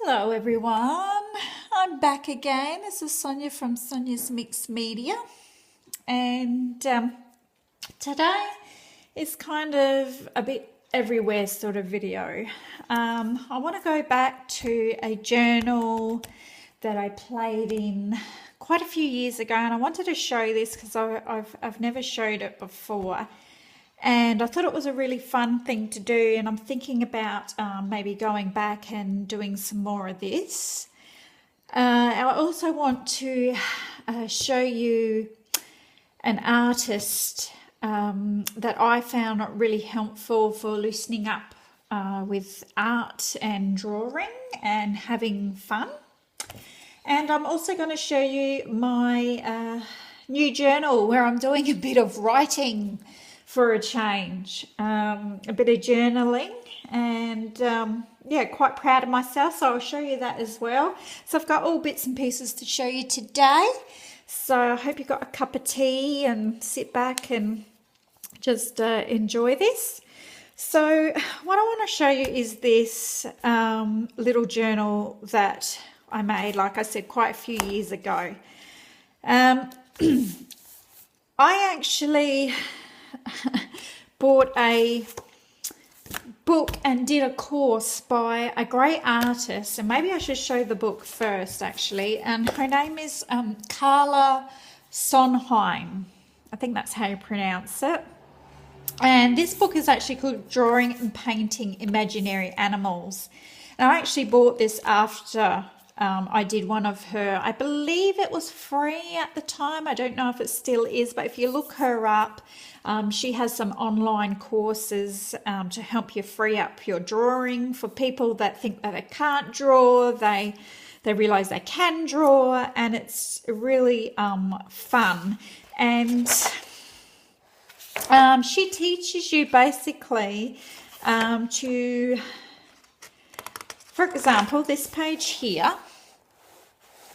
Hello everyone, I'm back again. This is Sonia from Sonia's Mixed Media, and today is kind of a bit everywhere sort of video. I want to go back to a journal that I played in quite a few years ago, and I wanted to show this because I've never showed it before. And I thought it was a really fun thing to do, and I'm thinking about maybe going back and doing some more of this. I also want to show you an artist that I found really helpful for loosening up with art and drawing and having fun. And I'm also going to show you my new journal where I'm doing a bit of writing for a change, a bit of journaling, and yeah, quite proud of myself, so I'll show you that as well. So I've got all bits and pieces to show you today, so I hope you've got a cup of tea and sit back and just enjoy this. So what I want to show you is this little journal that I made, like I said, quite a few years ago. I actually bought a book and did a course by a great artist, and maybe I should show the book first actually, and her name is Carla Sonheim. I think that's how you pronounce it. And this book is actually called Drawing and Painting Imaginary Animals, and I actually bought this after I did one of her, I believe it was free at the time. I don't know if it still is, but if you look her up, she has some online courses to help you free up your drawing for people that think that they can't draw. They realize they can draw, and it's really fun. And she teaches you basically to, for example, this page here,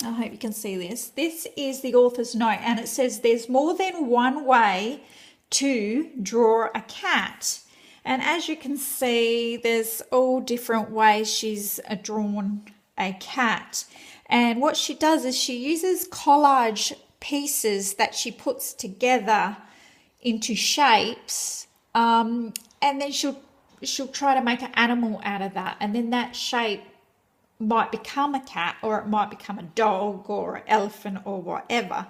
I hope you can see this. This is the author's note, and it says there's more than one way to draw a cat. And as you can see, there's all different ways she's drawn a cat. And what she does is she uses collage pieces that she puts together into shapes, and then she'll try to make an animal out of that, and then that shape might become a cat, or it might become a dog or an elephant or whatever.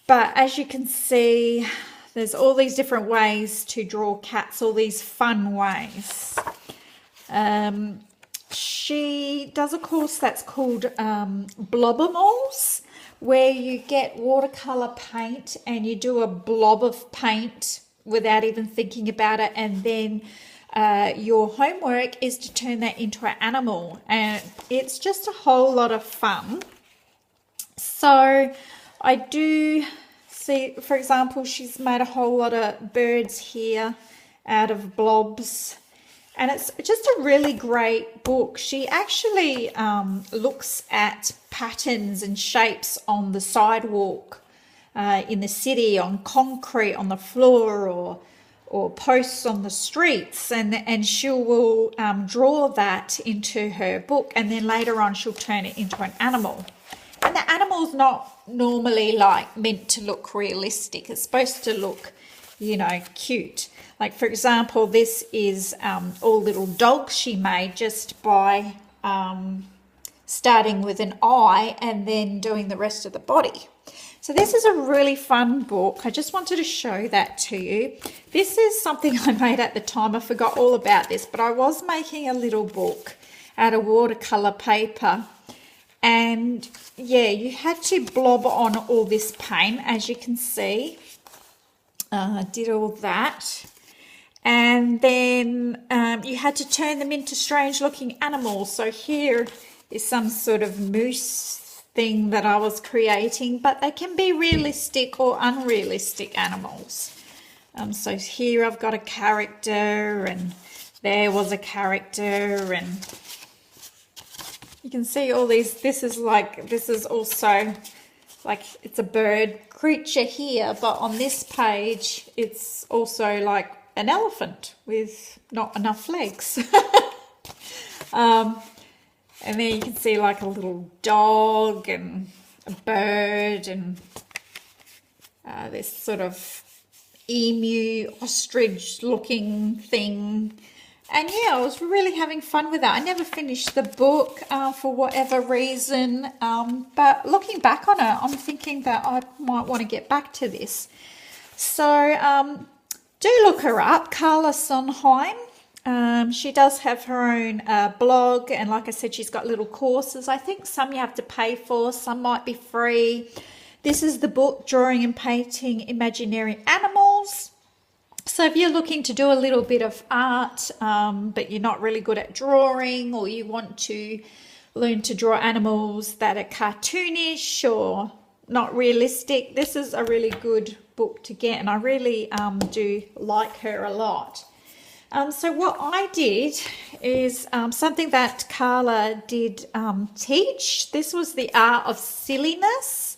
But as you can see, there's all these different ways to draw cats, all these fun ways. She does a course that's called Blobbermalls, where you get watercolor paint and you do a blob of paint without even thinking about it, and then your homework is to turn that into an animal, and it's just a whole lot of fun. So I do see, for example, she's made a whole lot of birds here out of blobs, and it's just a really great book. She actually looks at patterns and shapes on the sidewalk in the city, on concrete on the floor, or posts on the streets, and she will draw that into her book, and then later on she'll turn it into an animal. And the animal's not normally like meant to look realistic. It's supposed to look, you know, cute. Like, for example, this is all little dogs she made just by starting with an eye and then doing the rest of the body. So this is a really fun book. I just wanted to show that to you. This is something I made at the time. I forgot all about this, but I was making a little book out of watercolor paper. And yeah, you had to blob on all this paint, as you can see. I did all that. And then you had to turn them into strange looking animals. So here is some sort of moose thing that I was creating, but they can be realistic or unrealistic animals. So here I've got a character, and there was a character, and you can see all these. This is also like, it's a bird creature here, but on this page it's also like an elephant with not enough legs. And there you can see like a little dog and a bird and this sort of emu, ostrich looking thing. And yeah, I was really having fun with that. I never finished the book for whatever reason. But looking back on it, I'm thinking that I might want to get back to this. So do look her up, Carla Sondheim. She does have her own blog, and like I said, she's got little courses. I think some you have to pay for, some might be free. This is the book, Drawing and Painting Imaginary Animals. So if you're looking to do a little bit of art, but you're not really good at drawing, or you want to learn to draw animals that are cartoonish or not realistic, this is a really good book to get, and I really do like her a lot. So what I did is something that Carla did teach. This was the art of silliness.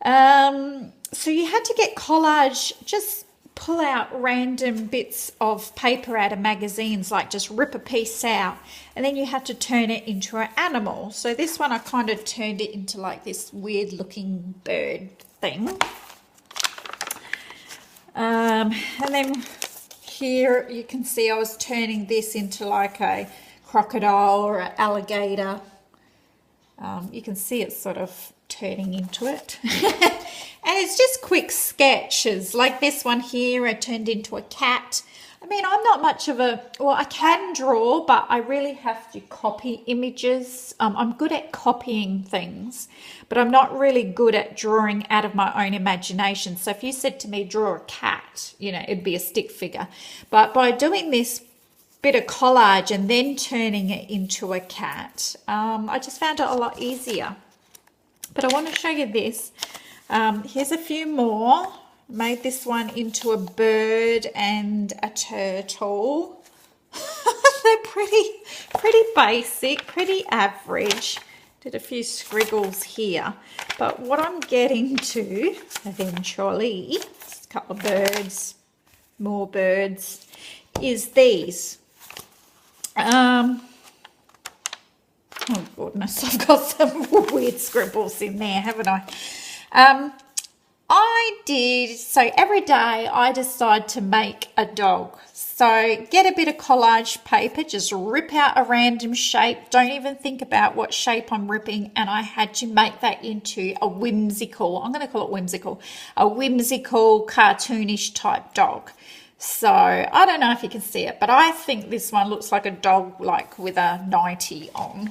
So you had to get collage, just pull out random bits of paper out of magazines, like just rip a piece out, and then you have to turn it into an animal. So this one I kind of turned it into like this weird looking bird thing. And then here you can see I was turning this into like a crocodile or an alligator. You can see it's sort of turning into it. And it's just quick sketches. Like this one here, I turned into a cat. I mean, I'm not much of a, well, I can draw, but I really have to copy images. I'm good at copying things, but I'm not really good at drawing out of my own imagination. So if you said to me, draw a cat, you know, it'd be a stick figure. But by doing this bit of collage and then turning it into a cat, I just found it a lot easier. But I want to show you this. Here's a few more. Made this one into a bird and a turtle. They're pretty basic, pretty average. Did a few scriggles here. But what I'm getting to eventually, just a couple of birds, more birds, is these. Oh goodness, I've got some weird scribbles in there, haven't I? I did, so every day I decide to make a dog. So get a bit of collage paper, just rip out a random shape, don't even think about what shape I'm ripping, and I had to make that into a whimsical, I'm going to call it whimsical, a whimsical cartoonish type dog. So I don't know if you can see it, but I think this one looks like a dog like with a nightie on.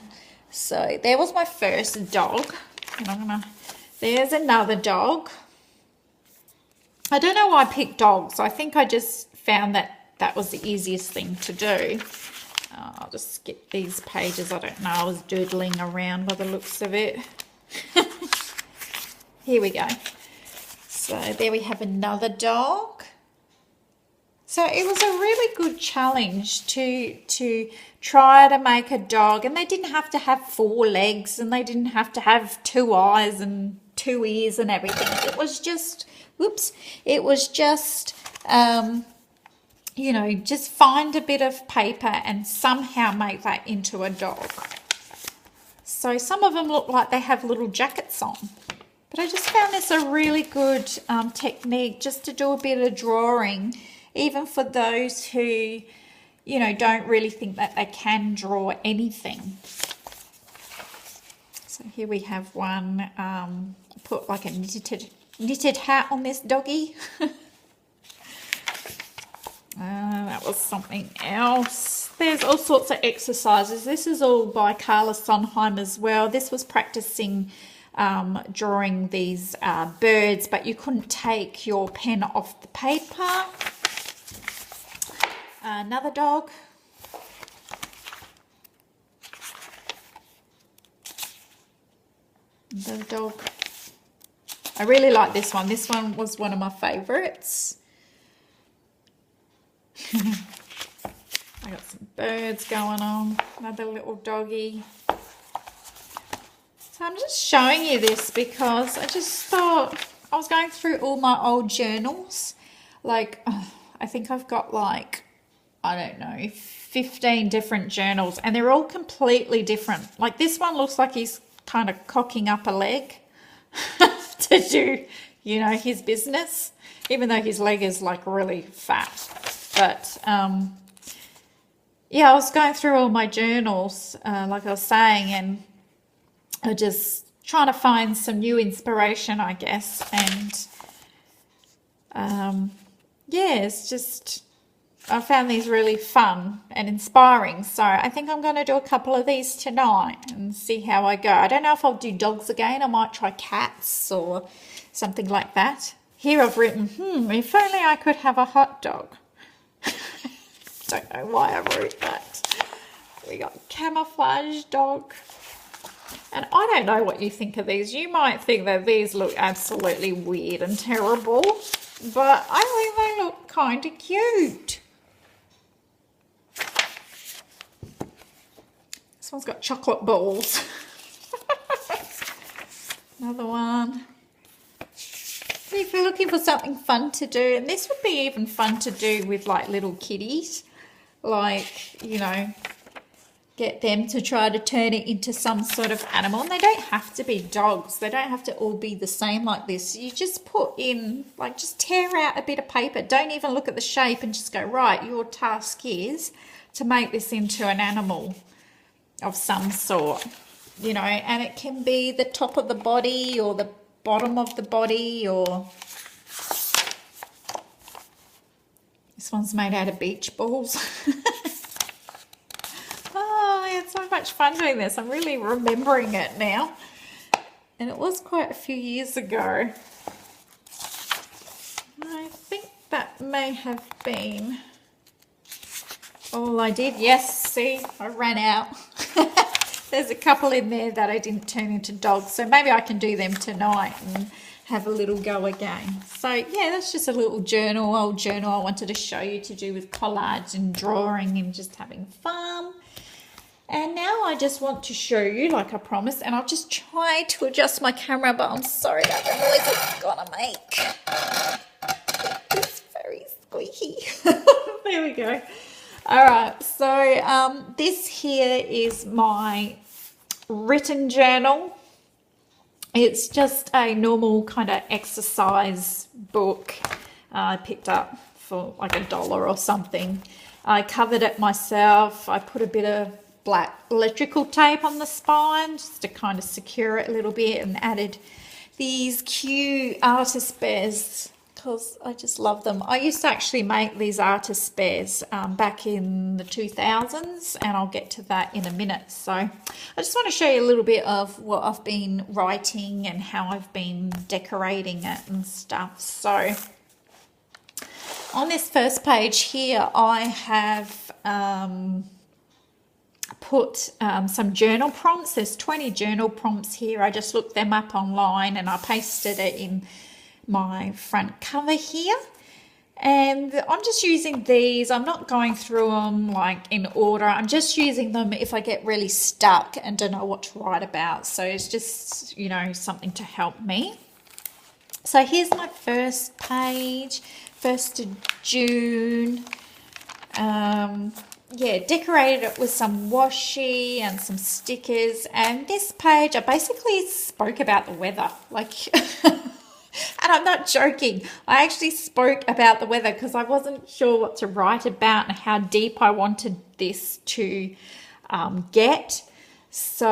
So there was my first dog, and there's another dog. I don't know why I picked dogs. I think I just found that was the easiest thing to do. I'll just skip these pages. I don't know. I was doodling around by the looks of it. Here we go. So there we have another dog. So it was a really good challenge to try to make a dog. And they didn't have to have 4 legs, and they didn't have to have 2 eyes and 2 ears and everything. It was just, it was just, you know, just find a bit of paper and somehow make that into a dog. So some of them look like they have little jackets on. But I just found this a really good technique just to do a bit of drawing, even for those who, you know, don't really think that they can draw anything. So here we have one, put like a knitted hat on this doggy. That was something else. There's all sorts of exercises. This is all by Carla Sondheim as well. This was practicing drawing these birds, but you couldn't take your pen off the paper. Another dog. Another dog. I really like this one. This one was one of my favourites. I got some birds going on. Another little doggy. So I'm just showing you this because I just thought, I was going through all my old journals. Like, I think I've got like I don't know, 15 different journals, and they're all completely different. Like this one looks like he's kind of cocking up a leg to do, you know, his business, even though his leg is like really fat. But yeah, I was going through all my journals, like I was saying, and I just trying to find some new inspiration, I guess. And yeah, it's just, I found these really fun and inspiring. So I think I'm going to do a couple of these tonight and see how I go. I don't know if I'll do dogs again. I might try cats or something like that. Here I've written, if only I could have a hot dog. Don't know why I wrote that. We got camouflage dog. And I don't know what you think of these. You might think that these look absolutely weird and terrible, but I think they look kind of cute. This one's got chocolate balls. Another one. If you're looking for something fun to do, and this would be even fun to do with like little kitties, like, you know, get them to try to turn it into some sort of animal. And they don't have to be dogs. They don't have to all be the same like this. You just put in, like, just tear out a bit of paper. Don't even look at the shape and just go, right, your task is to make this into an animal of some sort, you know, and it can be the top of the body or the bottom of the body, or this one's made out of beach balls. Oh, I had so much fun doing this. I'm really remembering it now, and it was quite a few years ago. I think that may have been all I did. Yes, see, I ran out. There's a couple in there that I didn't turn into dogs, so maybe I can do them tonight and have a little go again. So yeah, that's just a little journal, old journal I wanted to show you, to do with collage and drawing and just having fun. And now I just want to show you, like I promised, and I'll just try to adjust my camera, but I'm sorry about the noise it's gonna make. It's very squeaky. There we go. All right, so this here is my written journal. It's just a normal kind of exercise book I picked up for like $1 or something. I covered it myself. I put a bit of black electrical tape on the spine just to kind of secure it a little bit, and added these cute artist bears because I just love them. I used to actually make these artist bears back in the 2000s, and I'll get to that in a minute. So I just want to show you a little bit of what I've been writing and how I've been decorating it and stuff. So on this first page here, I have put some journal prompts. There's 20 journal prompts here. I just looked them up online and I pasted it in my front cover here, and I'm just using these. I'm not going through them like in order. I'm just using them if I get really stuck and don't know what to write about. So it's just, you know, something to help me. So here's my first page, 1st of June. Yeah, decorated it with some washi and some stickers. And this page, I basically spoke about the weather, like and I'm not joking. I actually spoke about the weather because I wasn't sure what to write about and how deep I wanted this to get. So,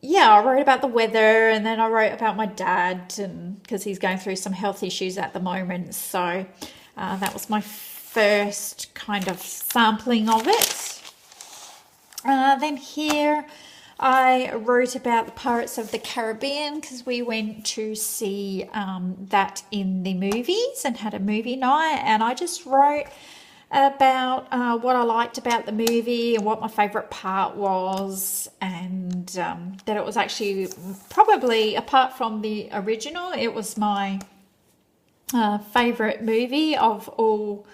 yeah, I wrote about the weather, and then I wrote about my dad, and because he's going through some health issues at the moment. So that was my first kind of sampling of it. Then here I wrote about the Pirates of the Caribbean because we went to see that in the movies and had a movie night, and I just wrote about what I liked about the movie and what my favourite part was, and that it was actually probably, apart from the original, it was my favourite movie of all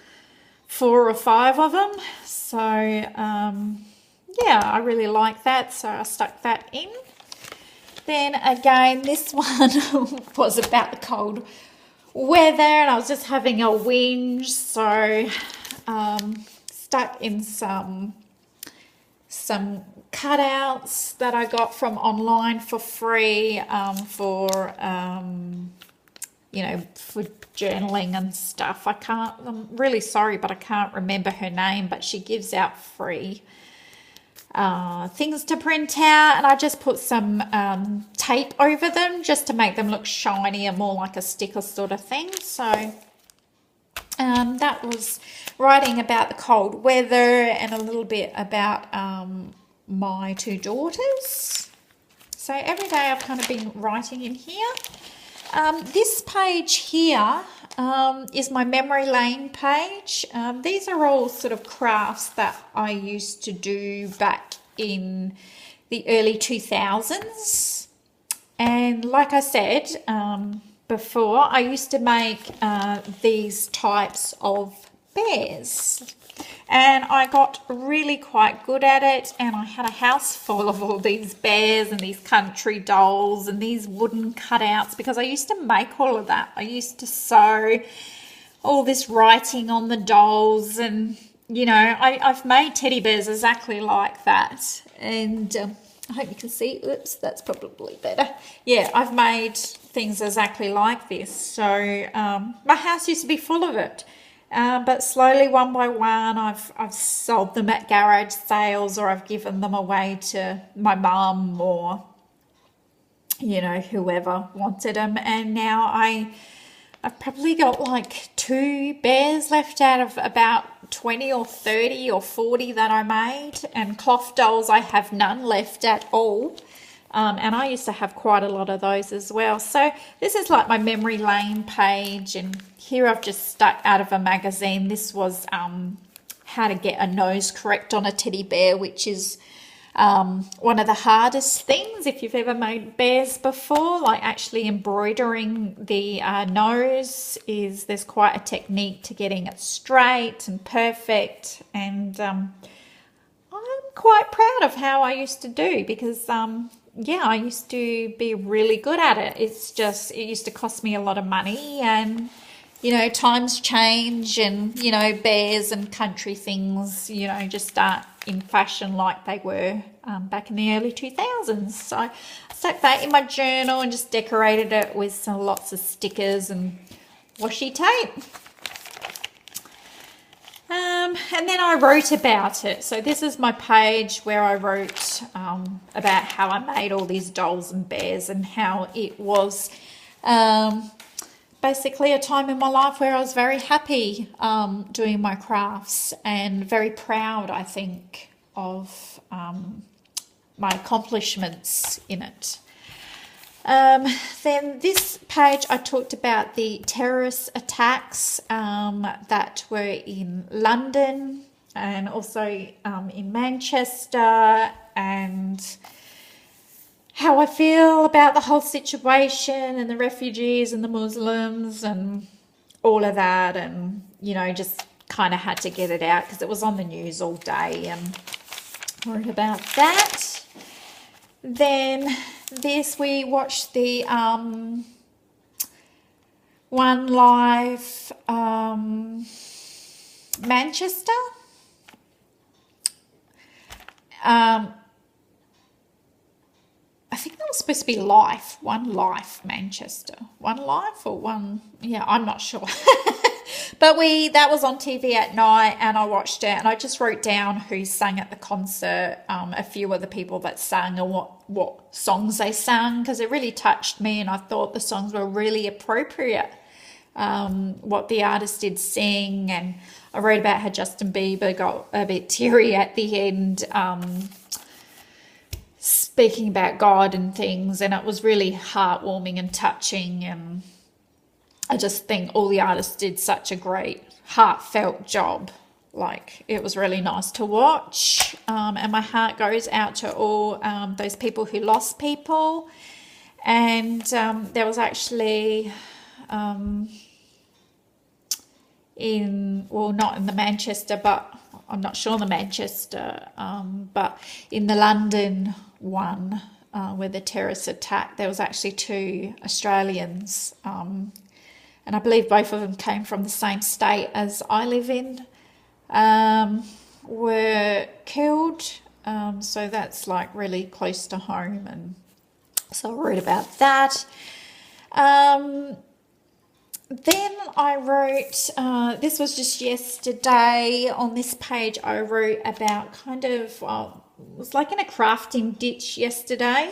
4 or 5 of them. So yeah, I really like that, so I stuck that in. Then again, this one was about the cold weather, and I was just having a whinge, so stuck in some cutouts that I got from online for free you know, for journaling and stuff. I'm really sorry, but I can't remember her name, but she gives out free things to print out, and I just put some tape over them just to make them look shiny and more like a sticker sort of thing. So that was writing about the cold weather and a little bit about my two daughters. So every day I've kind of been writing in here. This page here is my memory lane page. These are all sort of crafts that I used to do back in the early 2000s. And like I said before, I used to make these types of bears. And I got really quite good at it, and I had a house full of all these bears and these country dolls and these wooden cutouts, because I used to make all of that. I used to sew all this writing on the dolls, and you know, I've made teddy bears exactly like that. And I hope you can see, oops, that's probably better. Yeah, I've made things exactly like this. So my house used to be full of it. But slowly, one by one, I've sold them at garage sales, or I've given them away to my mum, or you know, whoever wanted them. And now I've probably got like 2 bears left out of about 20 or 30 or 40 that I made, and cloth dolls I have none left at all. And I used to have quite a lot of those as well. So this is like my memory lane page, and here I've just stuck out of a magazine. This was how to get a nose correct on a teddy bear, which is one of the hardest things if you've ever made bears before. Like actually embroidering the nose, there's quite a technique to getting it straight and perfect. And I'm quite proud of how I used to do, because yeah, I used to be really good at it. It's just, it used to cost me a lot of money, and, you know, times change, and, you know, bears and country things, you know, just aren't in fashion like they were back in the early 2000s. So I stuck that in my journal and just decorated it with lots of stickers and washi tape. And then I wrote about it. So this is my page where I wrote about how I made all these dolls and bears, and how it was basically a time in my life where I was very happy doing my crafts, and very proud, I think, of my accomplishments in it. Then this page I talked about the terrorist attacks that were in London, and also in Manchester, and how I feel about the whole situation, and the refugees and the Muslims and all of that. And, you know, just kind of had to get it out because it was on the news all day, and wrote about that. Then we watched the One Life Manchester. I think that was supposed to be Life, One Life Manchester. One Life or one, yeah, I'm not sure. But that was on TV at night, and I watched it, and I just wrote down who sang at the concert, a few of the people that sang, and what songs they sang, because it really touched me, and I thought the songs were really appropriate, what the artist did sing. And I wrote about how Justin Bieber got a bit teary at the end, speaking about God and things, and it was really heartwarming and touching. And I just think all the artists did such a great heartfelt job. Like, it was really nice to watch, and my heart goes out to all those people who lost people. And there was actually not in the Manchester, but I'm not sure the Manchester, but in the London one, where the terrorist attack, there was actually 2 Australians, and I believe both of them came from the same state as I live in, were killed. So that's like really close to home, and so I wrote about that. Then I wrote, this was just yesterday, on this page I wrote about kind of, it was like in a crafting ditch yesterday.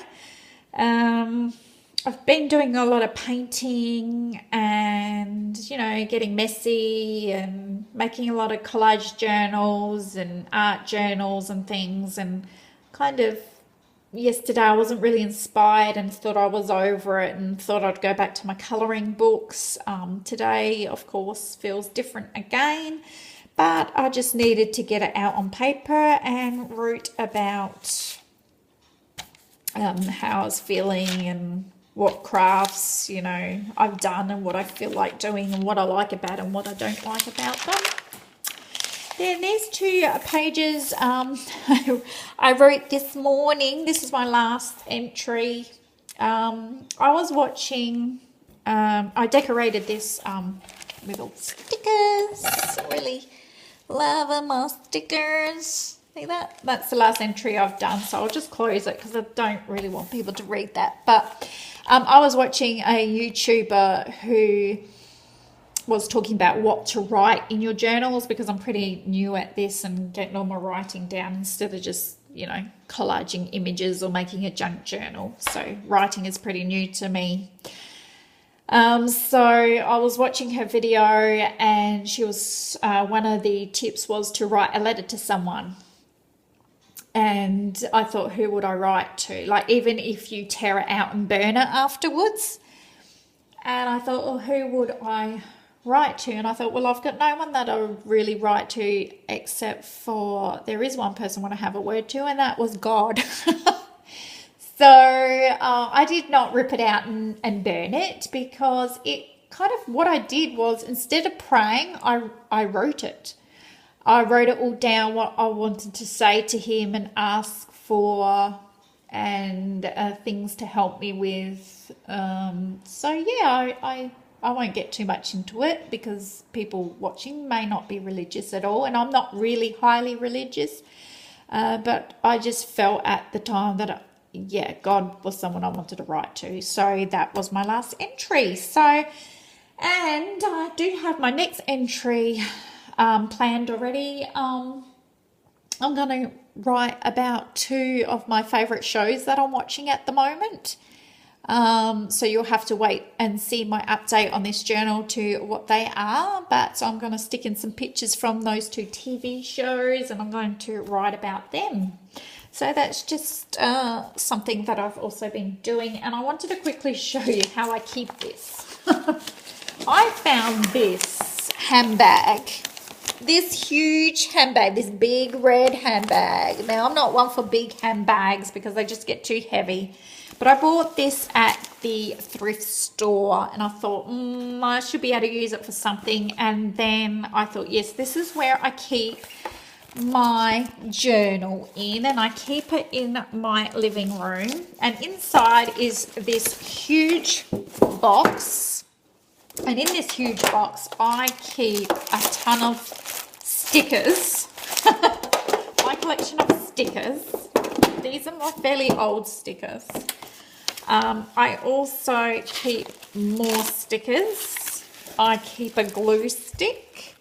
I've been doing a lot of painting and, you know, getting messy and making a lot of collage journals and art journals and things, and kind of yesterday I wasn't really inspired and thought I was over it and thought I'd go back to my colouring books. Today, of course, feels different again, but I just needed to get it out on paper and wrote about how I was feeling and what crafts, you know, I've done and what I feel like doing and what I like about and what I don't like about them. Then these two pages I wrote this morning. This is my last entry. I was watching, I decorated this with all stickers. Really loving my stickers. See that? That's the last entry I've done, so I'll just close it because I don't really want people to read that. But I was watching a YouTuber who was talking about what to write in your journals, because I'm pretty new at this and getting all my writing down instead of just, you know, collaging images or making a junk journal. So writing is pretty new to me. So I was watching her video, and she was, one of the tips was to write a letter to someone. And I thought, who would I write to? Like, even if you tear it out and burn it afterwards. And I thought, well, who would I write to? And I thought, well, I've got no one that I would really write to, except for, there is one person I want to have a word to, and that was God. So I did not rip it out and burn it, because it kind of, what I did was, instead of praying, I wrote it. I wrote it all down, what I wanted to say to him and ask for, and things to help me with. So yeah, I won't get too much into it, because people watching may not be religious at all, and I'm not really highly religious, but I just felt at the time that, yeah, God was someone I wanted to write to. So that was my last entry. So, and I do have my next entry planned already. I'm going to write about 2 of my favourite shows that I'm watching at the moment. So you'll have to wait and see my update on this journal to what they are. But so I'm going to stick in some pictures from those 2 TV shows, and I'm going to write about them. So that's just something that I've also been doing. And I wanted to quickly show you how I keep this. I found this handbag. This huge handbag, this big red handbag. Now, I'm not one for big handbags because they just get too heavy. But I bought this at the thrift store, and I thought, I should be able to use it for something. And then I thought, yes, this is where I keep my journal in, and I keep it in my living room. And inside is this huge box. And in this huge box, I keep a ton of stickers. My collection of stickers. These are my fairly old stickers. I also keep more stickers. I keep a glue stick,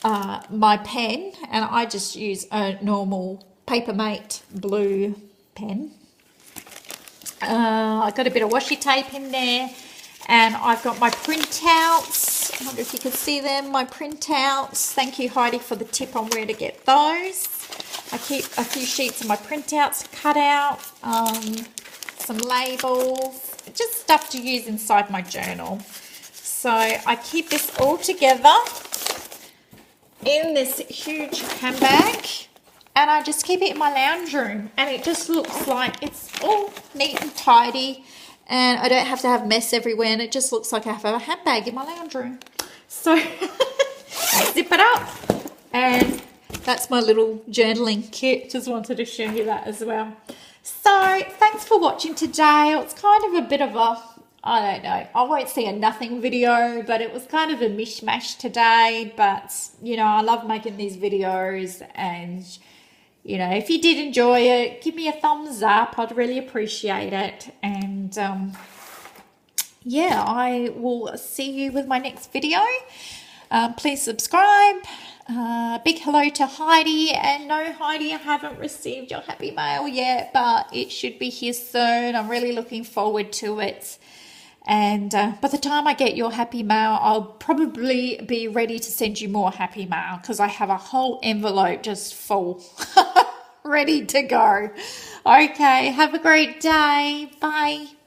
my pen, and I just use a normal Papermate blue pen. I've got a bit of washi tape in there. And I've got my printouts. I wonder if you can see them, my printouts. Thank you, Heidi, for the tip on where to get those. I keep a few sheets of my printouts to cut out, some labels, just stuff to use inside my journal. So I keep this all together in this huge handbag, and I just keep it in my lounge room, and it just looks like it's all neat and tidy. And I don't have to have mess everywhere, and it just looks like I have a handbag in my lounge room. So I zip it up, and that's my little journaling kit. Just wanted to show you that as well. So thanks for watching today. It's kind of a bit of I don't know. I won't see a nothing video, but it was kind of a mishmash today. But, you know, I love making these videos, and, you know, if you did enjoy it, give me a thumbs up. I'd really appreciate it. And, yeah, I will see you with my next video. Please subscribe. Big hello to Heidi. And no, Heidi, I haven't received your happy mail yet, but it should be here soon. I'm really looking forward to it. And by the time I get your happy mail, I'll probably be ready to send you more happy mail, because I have a whole envelope just full, ready to go. Okay, have a great day. Bye.